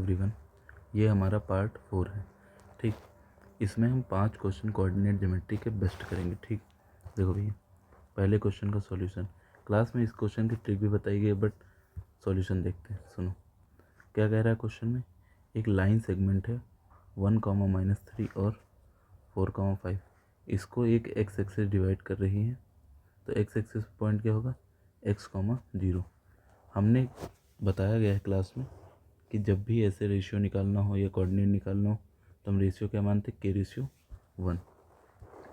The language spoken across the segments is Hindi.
एवरीवन, ये हमारा पार्ट 4 है। ठीक, इसमें हम 5 क्वेश्चन कोऑर्डिनेट ज्योमेट्री के बेस्ट करेंगे। ठीक, देखो भैया, पहले क्वेश्चन का सॉल्यूशन। क्लास में इस क्वेश्चन की ट्रिक भी बताई गई है, बट सॉल्यूशन देखते हैं। सुनो क्या कह रहा है क्वेश्चन में। एक लाइन सेगमेंट है 1, -3 और 4, 5। इसको एक एक्स एक्सिस डिवाइड कर रही है, तो एक्स एक्सिस पॉइंट क्या होगा, x, 0। हमने बताया गया है क्लास में कि जब भी ऐसे रेशियो निकालना हो या कोऑर्डिनेट निकालना हो तो हम रेशियो क्या मानते हैं, k/1।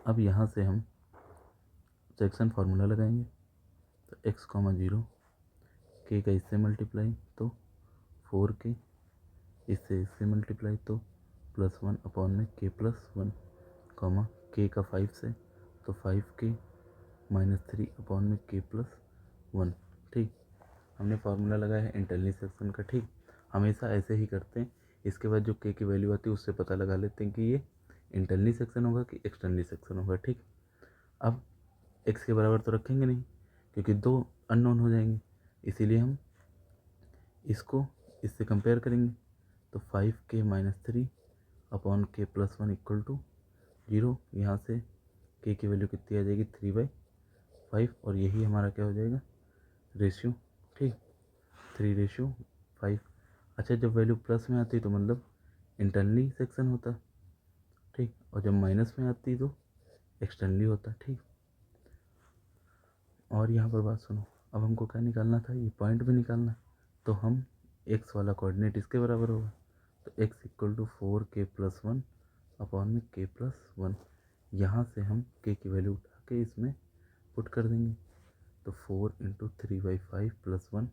अब यहाँ से हम सेक्शन फार्मूला लगाएंगे, तो x, 0, k का इससे मल्टीप्लाई तो 4k, इससे मल्टीप्लाई तो +1 अपॉन में k+1, k का 5 से तो 5k -3 अपॉन में k+1। ठीक, हमने फार्मूला लगाया है इंटरनली सेक्शन का। ठीक, हमेशा ऐसे ही करते हैं। इसके बाद जो k की वैल्यू आती है उससे पता लगा लेते हैं कि ये इंटरनली सेक्शन होगा कि एक्सटर्नली सेक्शन होगा। ठीक, अब x के बराबर तो रखेंगे नहीं क्योंकि 2 अननोन हो जाएंगे, इसीलिए हम इसको इससे कंपेयर करेंगे। तो 5k -3 upon k+1 equal to 0। यहाँ से k की वैल्यू कितनी आ जाएगी, 3/5, और यही हमारा क्या हो जाएगा, रेशियो। ठीक, 3/5। अच्छा, जब वैल्यू प्लस में आती तो मतलब इंटरनली सेक्शन होता। ठीक, और जब माइनस में आती तो एक्सटर्नली होता। ठीक, और यहाँ पर बात सुनो, अब हमको क्या निकालना था, ये पॉइंट भी निकालना। तो हम x वाला कोऑर्डिनेट इसके बराबर होगा, तो x equal to 4k+1 upon में k+1। यहाँ से हम k की वैल्यू उठा के इसमें पुट कर देंगे, तो 4 × 3/5 +1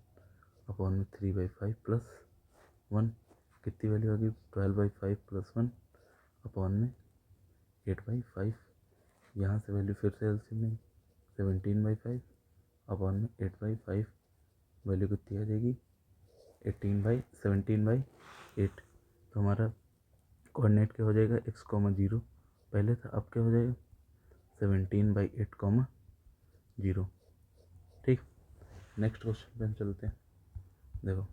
अपॉन में 3/5 +1 कितनी वैल्यू आ गई, 12/5 +1 अपॉन में 8/5। यहाँ से वैल्यू फिर से एलसीएम में 17/5 अपॉन में 8/5, वैल्यू कितनी आ जाएगी, 17/8। तो हमारा कोऑर्डिनेट क्या हो जाएगा, x, 0 पहले था, अब क्या हो जाएगा 17/8, 0। ठीक, नेक्स्ट क्वेश्चन पे हम चलते हैं। देखो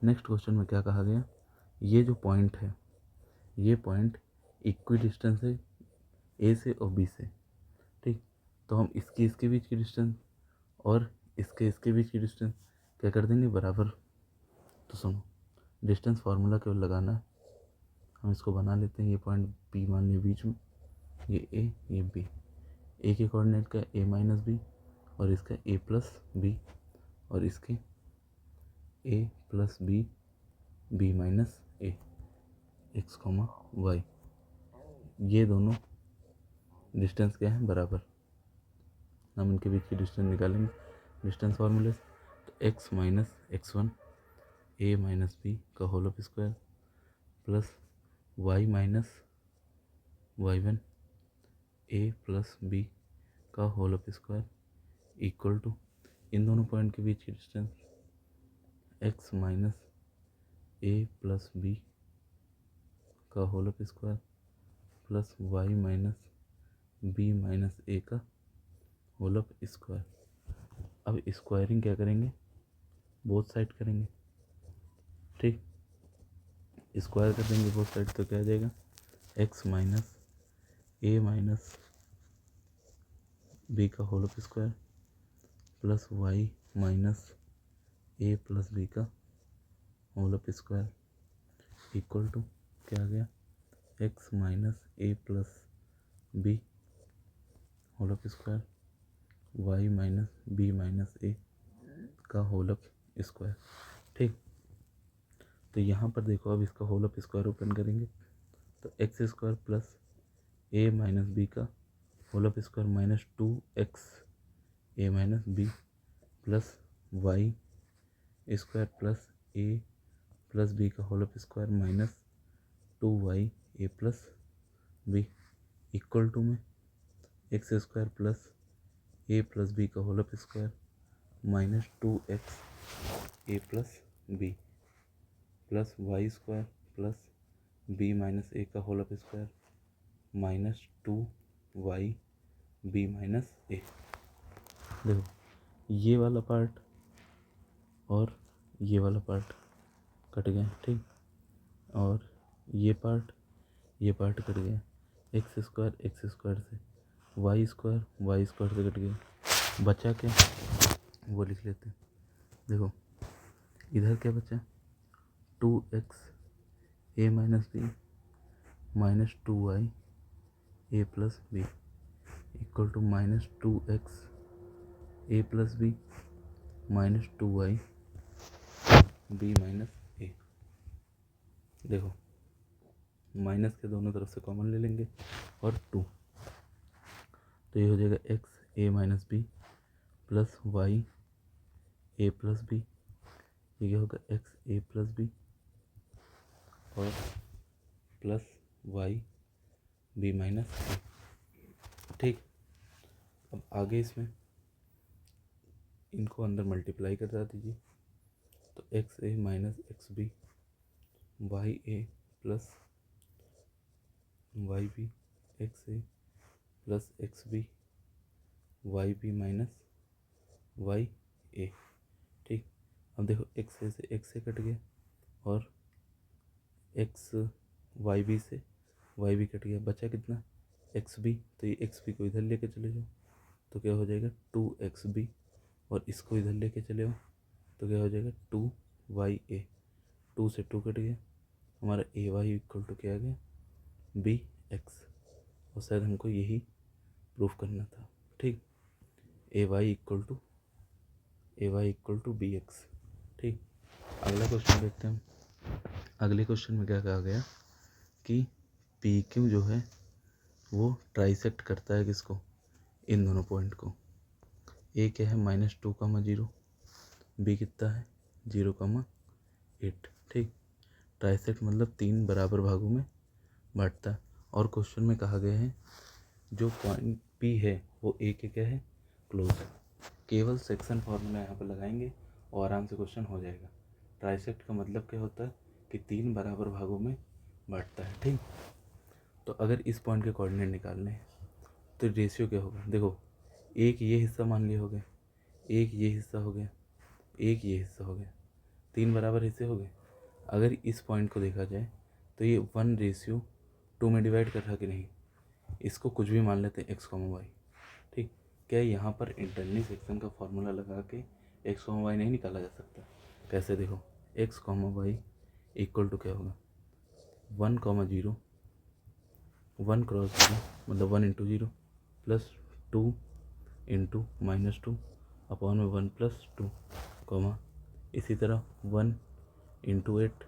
नेक्स्ट क्वेश्चन में क्या कहा गया, ये जो पॉइंट है, ये पॉइंट इक्वी डिस्टेंस है ए से और बी से। ठीक, तो हम इसके बीच की डिस्टेंस और इसके बीच की डिस्टेंस क्या कर देंगे, बराबर। तो सुनो, डिस्टेंस फार्मूला केवल लगाना है। हम इसको बना लेते हैं, ये पॉइंट बी मान लिया बीच में, ये ए ये बी। ए के कोऑर्डिनेट का a-b और इसका a+b और इसके a+b, b-a, x, y। ये दोनों डिस्टेंस क्या है, बराबर। हम इनके बीच की डिस्टेंस निकालेंगे डिस्टेंस फार्मूले से। तो x - x1 a - b का whole of square plus y - y1 a + b का whole of square equal to, इन दोनों पॉइंट के बीच की डिस्टेंस x - a + b का whole of square plus y - b - a का होल ऑफ स्क्वायर। अब स्क्वायरिंग क्या करेंगे, बोथ साइड करेंगे। ठीक, स्क्वायर कर देंगे बोथ साइड, तो क्या आ जाएगा, x - a - b का whole of square plus y - a + b का whole of square equal to क्या आ गया, x - a + b whole of square y - b - a का होल ऑफ स्क्वायर। ठीक, तो यहाँ पर देखो, अब इसका होल ऑफ स्क्वायर ओपन करेंगे तो x² प्लस a - b का whole of square -2x a - b plus y² plus a plus b का whole of square -2y a plus b equal to में x² plus a plus b का whole of square -2x a plus b plus y² plus b - a का whole of square -2y b - a। देखो ये वाला पार्ट और ये वाला पार्ट कट गया, ठीक। और ये पार्ट कट गया, एक्स स्क्वायर से, वाई स्क्वायर से कट गया, बचा क्या वो लिख लेते हैं। देखो इधर क्या बचा, 2x a minus B minus 2y a plus B equal to minus 2x a plus B minus 2y b minus a। देखो माइनस के दोनों तरफ से कॉमन ले लेंगे और 2, तो ये हो जाएगा x a minus B plus y a plus B, ये क्या होगा x a प्लस बी और plus y b minus a, ठीक। अब आगे इसमें इनको अंदर मल्टीप्लाई कर दीजिए, तो X A minus X B Y A plus Y B X A plus X B Y B minus Y A, ठीक। अब देखो एक्स ए से एक्स ए कट गया और एक्स वाई बी से वाई बी कट गया, बचा कितना एक्स बी, तो ये एक्स बी को इधर लेके चले जाओ तो क्या हो जाएगा 2xb, और इसको इधर लेके चले आओ तो क्या हो जाएगा 2ya, 2 से 2 कट गया, हमारा ए वाई इक्वल टू क्या आ गया bx, और शायद हमको यही प्रूफ करना था, ठीक। ए वाई इक्वल टू bx, ठीक। अगला क्वेश्चन देखते हैं। अगले क्वेश्चन में क्या कहा गया कि पी क्यू जो है वो ट्राइसेक्ट करता है किसको, इन दोनों पॉइंट को। ए क्या है -2,0, बी कितना है 0,8, ठीक। ट्राइसेक्ट मतलब 3 बराबर भागों में बांटता है, और क्वेश्चन में कहा गया है जो पॉइंट पी है वो ए के क्या है क्लोज। केवल सेक्शन फॉर्मूला यहाँ पर लगाएंगे और आराम से क्वेश्चन हो जाएगा। ट्राइसेक्ट का मतलब क्या होता है कि 3 बराबर भागों में बांटता है, ठीक। तो अगर इस पॉइंट के कोऑर्डिनेट निकालने हैं तो रेशियो क्या होगा, देखो एक ये हिस्सा मान लिया हो गया, एक ये हिस्सा हो गया, एक ये हिस्सा हो गया, 3 बराबर हिस्से हो गए। अगर इस पॉइंट को देखा जाए तो ये 1:2 में डिवाइड कर रहा कि नहीं, इसको कुछ भी मान लेते हैं x, y, ठीक। क्या यहाँ पर इंटरनल सेक्शन का फॉर्मूला लगा के x, y नहीं निकाला जा सकता? कैसे, देखो x, y इक्वल टू क्या होगा 1,0 1 क्रॉस 0 मतलब 1 इंटू 0 प्लस 2 इंटू -2 अपॉन में 1 प्लस 2, इसी तरह 1 इंटू 8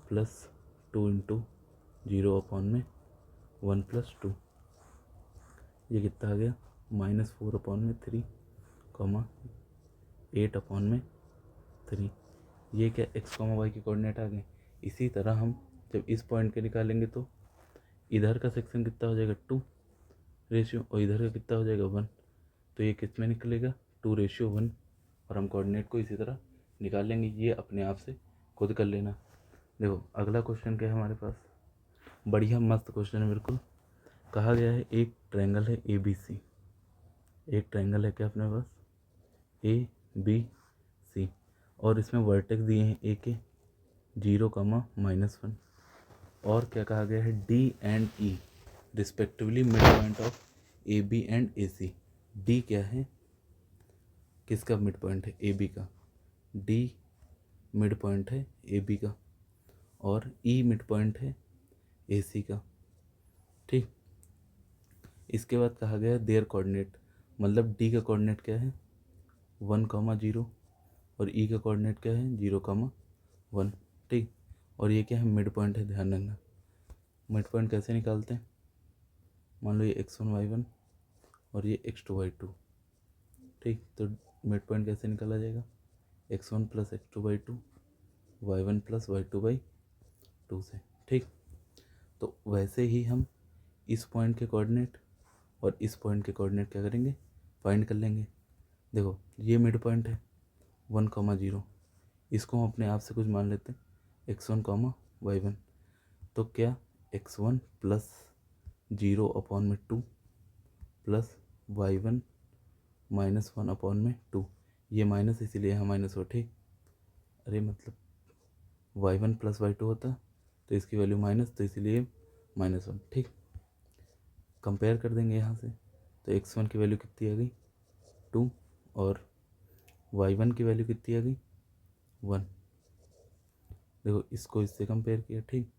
प्लस 2 इंटू 0 अपॉन में 1 प्लस 2, ये कितना आ गया -4 अपॉन में 3, 8 अपॉन में 3। ये क्या x, y के कोऑर्डिनेट आ गए। इसी तरह हम जब इस पॉइंट के निकालेंगे तो इधर का सेक्शन कितना हो जाएगा 2 रेशियो, और इधर का कितना हो जाएगा 1, तो ये किस में निकलेगा 2:1, और हम कोऑर्डिनेट को इसी तरह निकाल लेंगे। ये अपने आप से खुद कर लेना। देखो अगला क्वेश्चन क्या है हमारे पास, बढ़िया मस्त क्वेश्चन है बिल्कुल। कहा गया है एक ट्रायंगल है ए बी सी, एक ट्रायंगल है क्या अपने पास ए बी सी, और इसमें वर्टेक्स दिए हैं ए के 0,-1, और क्या कहा गया है D and E respectively mid point of A B and A C. D क्या है, किसका मिड पॉइंट है, ए बी का, डी मिड पॉइंट है ए बी का, और ई मिड पॉइंट है ए सी का, ठीक। इसके बाद कहा गया है देयर कोऑर्डिनेट, मतलब डी का कोऑर्डिनेट क्या है 1,0 और ई का कोऑर्डिनेट क्या है 0,1, ठीक। और ये क्या है मिड पॉइंट है, ध्यान रखना। मिड पॉइंट कैसे निकालते हैं, मान लो ये x1 y1 और ये x2 y2, ठीक। तो मिड पॉइंट कैसे निकाला जाएगा x1 plus x2 y2 y1 plus y2 2 से, ठीक। तो वैसे ही हम इस पॉइंट के कोऑर्डिनेट और इस पॉइंट के कोऑर्डिनेट क्या करेंगे फाइंड कर लेंगे। देखो ये मिड पॉइंट है 1,0, इसको हम अपने आप से कुछ मान लेते हैं x1, y1, तो क्या x1 प्लस 0 अपॉन में 2 प्लस y1 -1 अपॉन में 2, ये माइनस इसीलिए यहाँ माइनस हो, ठीक। अरे मतलब y1 प्लस y2 होता तो इसकी वैल्यू माइनस, तो इसीलिए -1। ठीक, कंपेयर कर देंगे यहाँ से, तो x1 की वैल्यू कितनी आ गई 2 और y1 की वैल्यू कितनी आ गई 1। देखो इसको इससे कंपेयर किया, ठीक,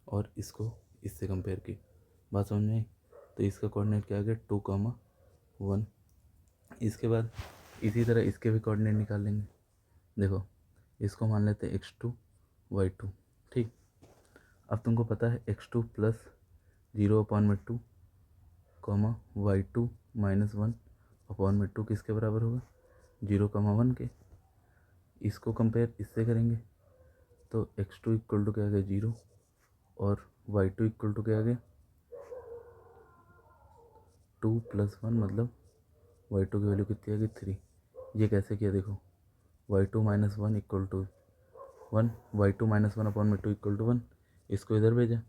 और इसको इससे कंपेयर की, बात समझ में आई। तो इसका कोऑर्डिनेट क्या आ गया 2,1। इसके बाद इसी तरह इसके भी कोऑर्डिनेट निकाल लेंगे। देखो इसको मान लेते हैं x2 y2। ठीक, अब तुमको पता है x2 प्लस 0/2 y2 -1/2 किसके बराबर होगा 0,1 के। इसको कंपेयर इससे करेंगे तो x2 इक्वल टू क्या आ गया 0 और y2 इक्वल टू क्या आ गया 2 + 1, मतलब y2 की वैल्यू कितनी आ गई 3। ये कैसे किया देखो, y2 - 1 equal to 1, y2 - 1/2 equal to 1, इसको इधर भेजा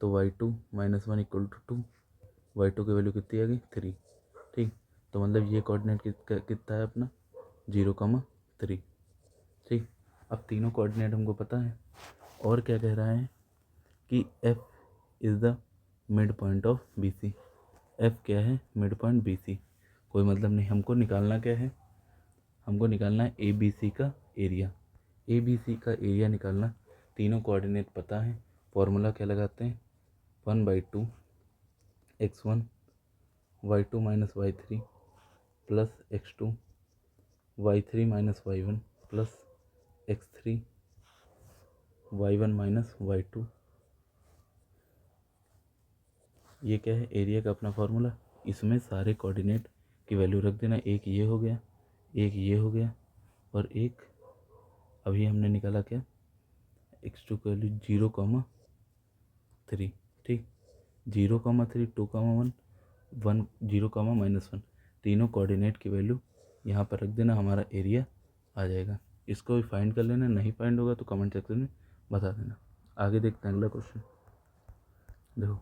तो y2 - 1 इक्वल टू 2, y2 की वैल्यू कितनी आ गई 3। ठीक, तो मतलब ये कोऑर्डिनेट कितना है अपना 0,3। ठीक, अब तीनों कोऑर्डिनेट हमको पता है। और क्या कह रहा है कि f is the mid point of BC। f क्या है मिड पॉइंट BC, कोई मतलब नहीं। हमको निकालना क्या है, हमको निकालना है ABC का एरिया। ABC का एरिया निकालना, तीनों कोऑर्डिनेट पता है। फॉर्मूला क्या लगाते हैं 1/2 x1 y2 - y3 plus x2 y3 - y1 plus x3 y1 - y2। ये क्या है एरिया का अपना फार्मूला। इसमें सारे कोऑर्डिनेट की वैल्यू रख देना, एक ये हो गया, एक ये हो गया, और एक अभी हमने निकाला क्या x2 की वैल्यू 0,3। ठीक, 0,3 2,1 1 0,-1, तीनों कोऑर्डिनेट की वैल्यू यहाँ पर रख देना, हमारा एरिया आ जाएगा। इसको भी फाइंड कर लेना, नहीं फाइंड होगा तो कमेंट सेक्शन में बता देना। आगे देखते हैं अगला क्वेश्चन। देखो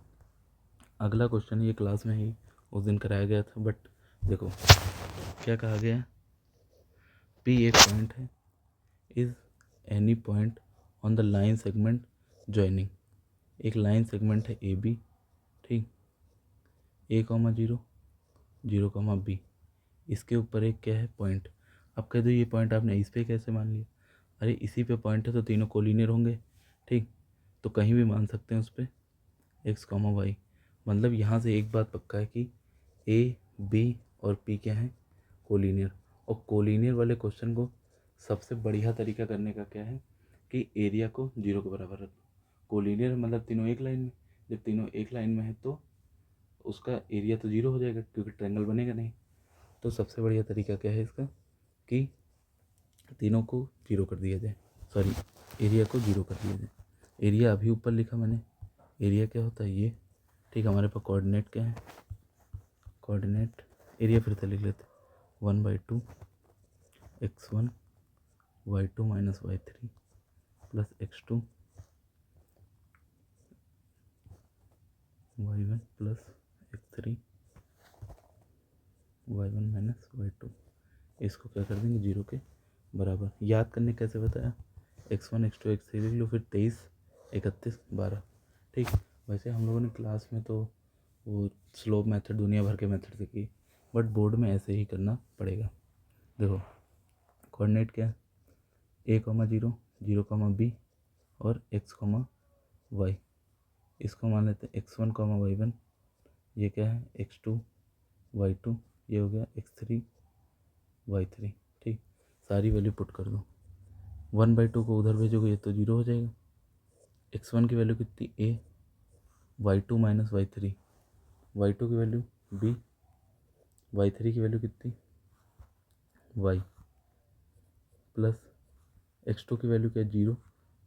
अगला क्वेश्चन ये क्लास में ही उस दिन कराया गया था, बट देखो क्या कहा गया है, P एक पॉइंट है, is any point on the line segment joining. एक लाइन सेगमेंट है AB, ठीक, A,0 0,B, इसके ऊपर एक क्या है पॉइंट। अब कह दो ये पॉइंट आपने इस पे कैसे मान लिया, अरे इसी पे पॉइंट है तो तीनों कोलिनियर होंगे। ठीक, तो कहीं भी मान सकते हैं उस पर x, y। मतलब यहाँ से एक बात पक्का है कि A, B और P क्या है कोलिनियर। और कोलिनियर वाले क्वेश्चन को सबसे बढ़िया तरीका करने का क्या है कि एरिया को 0 के बराबर रखो। कोलिनियर मतलब तीनों एक लाइन में, जब तीनों एक लाइन में है तो उसका एरिया तो 0 हो जाएगा क्योंकि ट्रायंगल बनेगा नहीं। तो सबसे बढ़िया तरीका क्या है इसका कि तीनों को 0 कर दिया जाए, सॉरी एरिया को 0 कर दिया जाए। एरिया अभी ऊपर लिखा मैंने, एरिया क्या होता है ये। ठीक, हमारे पास कोऑर्डिनेट क्या है, कोऑर्डिनेट एरिया फिर से लिख लेते 1/2 x1 y2 - y3 plus x2 y1 plus x3 y1 - y2। इसको क्या कर देंगे 0 के बराबर। याद करने कैसे बताया, x1 x2 x3 लिख लो, फिर 23 31 12। ठीक, वैसे हम लोगों ने क्लास में तो वो स्लोप मेथड दुनिया भर के मेथड से की, बट बोर्ड में ऐसे ही करना पड़ेगा। देखो कोऑर्डिनेट क्या है A,0 0,B और x, y। इसको मान लेते हैं x1, y1, ये क्या है x2 y2, ये हो गया x3 y3। ठीक, सारी वैल्यू पुट कर दो, 1/2 को उधर भेजोगे ये तो 0 हो जाएगा। x1 की वैल्यू कितनी A, y2 - y3, y2 की वैल्यू B, y3 की वैल्यू कितनी y, प्लस x2 की वैल्यू क्या 0,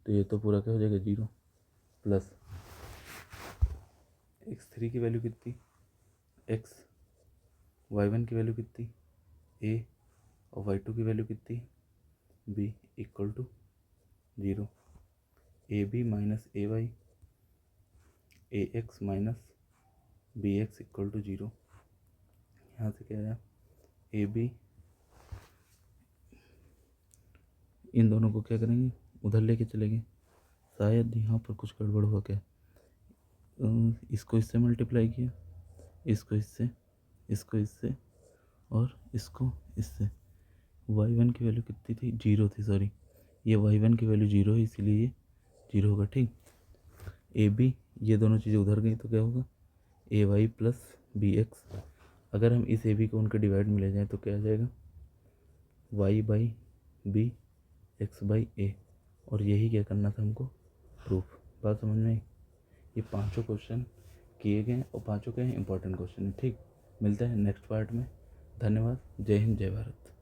तो ये तो पूरा क्या हो जाएगा 0, प्लस x3 की वैल्यू कितनी x, y1 की वैल्यू कितनी A और y2 की वैल्यू कितनी B equal to 0। AB minus AY AX minus BX equal to 0। यहाँ से क्या आया AB, इन दोनों को क्या करेंगे उधर लेके चलेंगे, शायद यहाँ पर कुछ गड़बड़ हुआ क्या। इसको इससे मल्टीप्लाई किया, इसको इससे, इसको इससे और इसको इससे। y1 की वैल्यू कितनी थी, 0 थी, सॉरी ये y1 की वैल्यू 0 है इसीलिए ये 0 होगा। ठीक, ए बी ये दोनों चीज़ें उधर गई तो क्या होगा, ए वाई प्लस बी एक्स। अगर हम इस ए बी को उनके डिवाइड में ले जाएं तो क्या आ जाएगा, Y by B X by A. और यही क्या करना था हमको, प्रूफ। बात समझ में आई। ये पांचों क्वेश्चन किए गए और पांचों के इंपॉर्टेंट क्वेश्चन है। ठीक, मिलते हैं नेक्स्ट पार्ट में। धन्यवाद। जय हिंद, जय भारत।